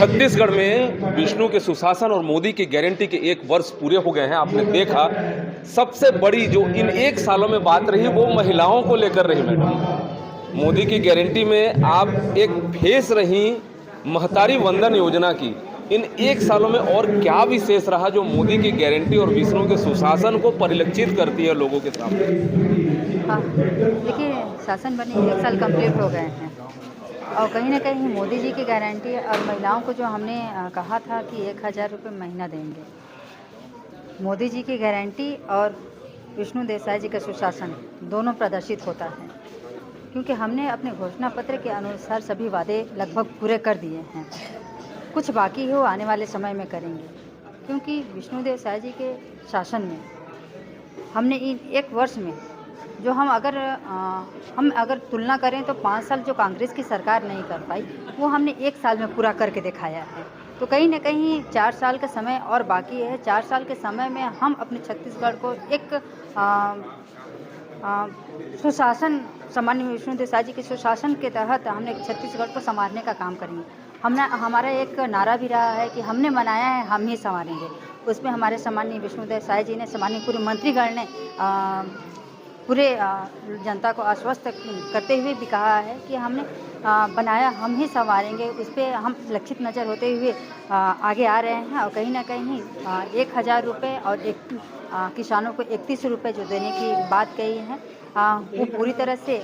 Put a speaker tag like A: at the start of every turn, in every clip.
A: छत्तीसगढ़ में विष्णु के सुशासन और मोदी की गारंटी के 1 वर्ष पूरे हो गए हैं। आपने देखा सबसे बड़ी जो इन 1 सालों में बात रही वो महिलाओं को लेकर रही मैडम। मोदी की गारंटी में आप एक फेस रही महतारी वंदन योजना की। इन 1 सालों में और क्या विशेष रहा जो मोदी की गारंटी और विष्णु के सुशासन को परिलक्षित करती है लोगों के सामने?
B: हाँ, देखिए शासन बने 1 साल कंप्लीट हो गए हैं और कहीं न कहीं मोदी जी की गारंटी और महिलाओं को जो हमने कहा था कि 1000 रुपये महीना देंगे। मोदी जी की गारंटी और विष्णु देसाई जी का सुशासन दोनों प्रदर्शित होता है, क्योंकि हमने अपने घोषणा पत्र के अनुसार सभी वादे लगभग पूरे कर दिए हैं। कुछ बाकी हो आने वाले समय में करेंगे, क्योंकि विष्णु देसाई जी के शासन में हमने इन 1 वर्ष में जो हम अगर तुलना करें तो 5 साल जो कांग्रेस की सरकार नहीं कर पाई, वो हमने 1 साल में पूरा करके दिखाया है। तो कहीं न कहीं 4 साल का समय और बाकी है। 4 साल के समय में हम अपने छत्तीसगढ़ को एक सुशासन सामान्य विष्णु देसाई जी के सुशासन के तहत हमने छत्तीसगढ़ को संवारने का काम करेंगे। हमारा एक नारा भी रहा है कि हमने बनाया है, हम ही संवारेंगे। उसमें हमारे सामान्य विष्णु देसाई जी ने, सामान्य पूरे मंत्रीगण ने पूरे जनता को आश्वस्त करते हुए भी कहा है कि हमने बनाया, हम ही संवारेंगे। उस पे हम लक्षित नज़र होते हुए आगे आ रहे हैं और कहीं न कहीं 1000 रुपये और किसानों को 31 रुपये जो देने की बात कही है, वो पूरी तरह से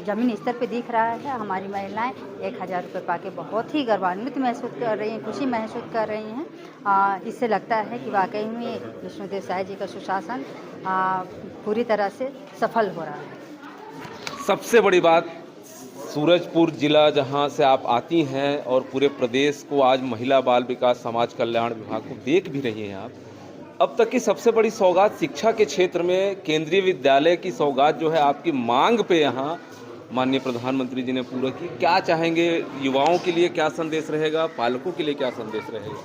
B: ज़मीनी स्तर पे दिख रहा है। हमारी महिलाएं 1000 रुपये पाके बहुत ही गर्वान्वित महसूस कर रही हैं, खुशी महसूस कर रही हैं। इससे लगता है कि वाकई में विष्णु देसाई जी का सुशासन पूरी तरह से सफल हो रहा है।
A: सबसे बड़ी बात, सूरजपुर जिला जहां से आप आती हैं और पूरे प्रदेश को आज महिला बाल विकास समाज कल्याण विभाग को देख भी रही हैं आप। अब तक की सबसे बड़ी सौगात शिक्षा के क्षेत्र में केंद्रीय विद्यालय की सौगात जो है आपकी मांग पे यहाँ माननीय प्रधानमंत्री जी ने पूरा की। क्या चाहेंगे, युवाओं के लिए क्या संदेश रहेगा, पालकों के लिए क्या संदेश रहेगा?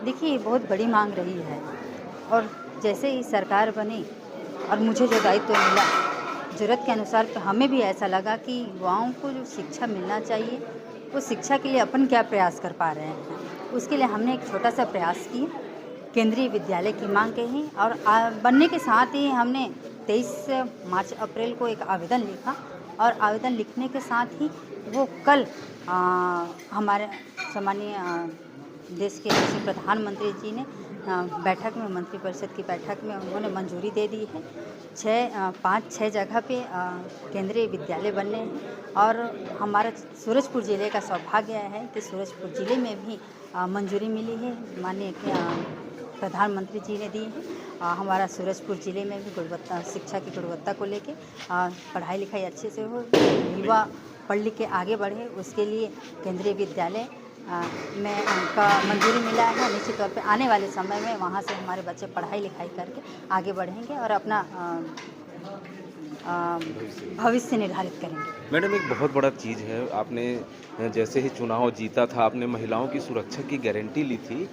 B: देखिए, बहुत बड़ी मांग रही है और जैसे ही सरकार बनी और मुझे जो दायित्व मिला, ज़रूरत के अनुसार हमें भी ऐसा लगा कि युवाओं को जो शिक्षा मिलना चाहिए, वो शिक्षा के लिए अपन क्या प्रयास कर पा रहे हैं। उसके लिए हमने एक छोटा सा प्रयास किया, केंद्रीय विद्यालय की मांग कही और बनने के साथ ही हमने 23 मार्च अप्रैल को एक आवेदन लिखा और आवेदन लिखने के साथ ही वो कल हमारे सामान्य देश के प्रधानमंत्री जी ने बैठक में, मंत्रिपरिषद की बैठक में उन्होंने मंजूरी दे दी है। 5-6 जगह पे केंद्रीय विद्यालय बनने हैं और हमारा सूरजपुर ज़िले का सौभाग्य है कि सूरजपुर ज़िले में भी मंजूरी मिली है, माननीय प्रधानमंत्री जी ने दी है। हमारा सूरजपुर ज़िले में भी शिक्षा की गुणवत्ता को लेके पढ़ाई लिखाई अच्छे से हो, युवा पढ़ लिख के आगे बढ़े, उसके लिए केंद्रीय विद्यालय में उनका मंजूरी मिला है। निश्चित तौर पे आने वाले समय में वहाँ से हमारे बच्चे पढ़ाई लिखाई करके आगे बढ़ेंगे और अपना भविष्य निर्धारित करेंगे।
A: मैडम, एक बहुत बड़ा चीज़ है, आपने जैसे ही चुनाव जीता था आपने महिलाओं की सुरक्षा की गारंटी ली थी।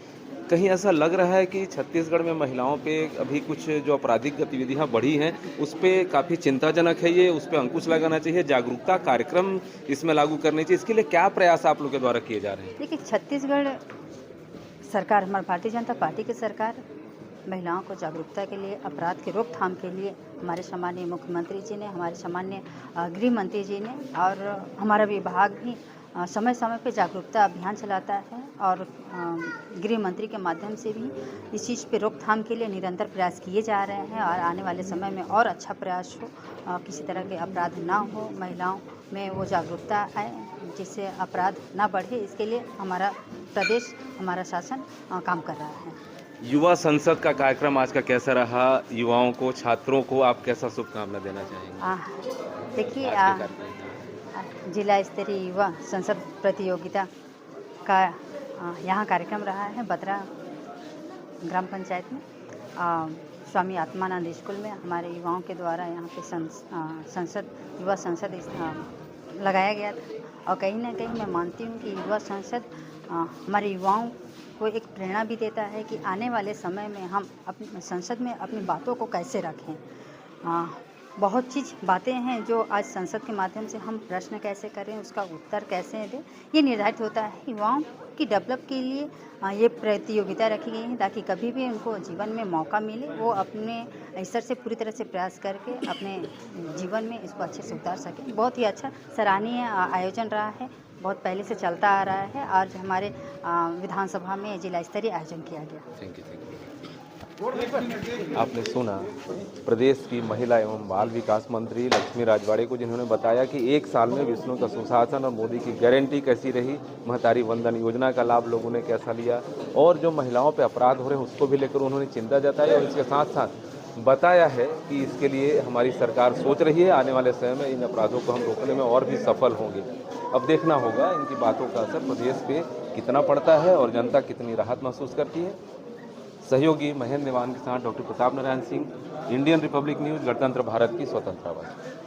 A: कहीं ऐसा लग रहा है कि छत्तीसगढ़ में महिलाओं पे अभी कुछ जो आपराधिक गतिविधियां बढ़ी हैं उस पे काफ़ी चिंताजनक है ये, उस पे अंकुश लगाना चाहिए, जागरूकता कार्यक्रम इसमें लागू करने चाहिए। इसके लिए क्या प्रयास आप लोग के द्वारा किए जा रहे हैं?
B: देखिए, छत्तीसगढ़ सरकार, हमारी भारतीय जनता पार्टी की सरकार महिलाओं को जागरूकता के लिए, अपराध के रोकथाम के लिए हमारे सामान्य मुख्यमंत्री जी ने, हमारे सामान्य गृह मंत्री जी ने और हमारा विभाग भी समय समय पे जागरूकता अभियान चलाता है और गृह मंत्री के माध्यम से भी इस चीज़ पे रोकथाम के लिए निरंतर प्रयास किए जा रहे हैं और आने वाले समय में और अच्छा प्रयास हो, किसी तरह के अपराध ना हो, महिलाओं में वो जागरूकता आए जिससे अपराध ना बढ़े। इसके लिए हमारा प्रदेश, हमारा शासन काम कर रहा है।
A: युवा संसद का कार्यक्रम आज का कैसा रहा? युवाओं को, छात्रों को आप कैसा शुभकामना देना चाहेंगे?
B: देखिए, जिला स्तरीय युवा संसद प्रतियोगिता का यहाँ कार्यक्रम रहा है बदरा ग्राम पंचायत में। स्वामी आत्मानंद स्कूल में हमारे युवाओं के द्वारा यहाँ पे युवा संसद लगाया गया था और कहीं ना कहीं मैं मानती हूँ कि युवा संसद हमारे युवाओं को एक प्रेरणा भी देता है कि आने वाले समय में हम अपनी संसद में अपनी बातों को कैसे रखें। बहुत चीज़ बातें हैं जो आज संसद के माध्यम से हम प्रश्न कैसे करें, उसका उत्तर कैसे दें, ये निर्धारित होता है। युवाओं की डेवलप के लिए ये प्रतियोगिता रखी गई है ताकि कभी भी उनको जीवन में मौका मिले, वो अपने स्तर से पूरी तरह से प्रयास करके अपने जीवन में इसको अच्छे से उतार सकें। बहुत ही अच्छा सराहनीय आयोजन रहा है, बहुत पहले से चलता आ रहा है। आज हमारे विधानसभा में जिला स्तरीय आयोजन किया गया।
A: Thank you. आपने सुना प्रदेश की महिला एवं बाल विकास मंत्री लक्ष्मी राजवाड़े को, जिन्होंने बताया कि एक साल में विष्णु का सुशासन और मोदी की गारंटी कैसी रही, महतारी वंदन योजना का लाभ लोगों ने कैसा लिया, और जो महिलाओं पे अपराध हो रहे हैं उसको भी लेकर उन्होंने चिंता जताई, और इसके साथ साथ बताया है कि इसके लिए हमारी सरकार सोच रही है, आने वाले समय में इन अपराधों को हम रोकने में और भी सफल होंगे। अब देखना होगा इनकी बातों का असर प्रदेश पे कितना पड़ता है और जनता कितनी राहत महसूस करती है। सहयोगी महेंद्र निवान के साथ doctor Pratap Narayan Singh, Indian Republic news, गणतंत्र भारत की स्वतंत्र आवाज़।